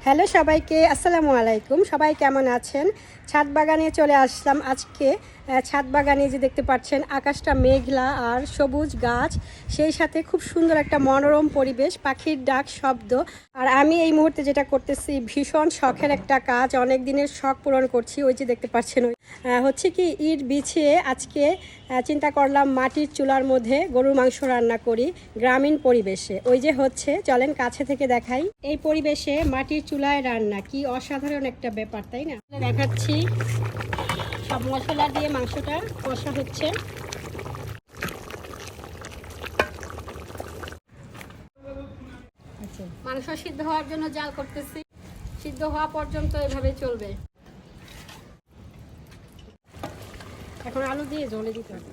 Hello সবাইকে, আসসালামু আলাইকুম। সবাই কেমন আছেন? ছাদ বাগানে চলে আসলাম আজকে। ছাদ বাগানে যে দেখতে পাচ্ছেন আকাশটা মেঘলা আর সবুজ গাছ, সেই সাথে খুব সুন্দর একটা মনোরম পরিবেশ, পাখির ডাক, শব্দ। আর আমি এই মুহূর্তে যেটা করতেছি ভীষণ শখের একটা কাজ, অনেক দিনের শখ পূরণ করছি। ওই যে দেখতে পাচ্ছেন হচ্ছে কি ইট বিছিয়ে আজকে চিন্তা করলাম মাটির চুলার মধ্যে গরুর মাংস রান্না করি গ্রামীণ পরিবেশে। ওই যে হচ্ছে, চলেন কাছে থেকে দেখাই। এই পরিবেশে মাটির চুলায় রান্না কি অসাধারণ একটা ব্যাপার, তাই না? দেখাচ্ছি, সব মশলা দিয়ে মাংসটা কষা হচ্ছে। মাংস সিদ্ধ হওয়ার জন্য জাল করতেছি, সিদ্ধ হওয়া পর্যন্ত এভাবে চলবে। এখন আলু দিয়ে জ্বলে দিতে হবে।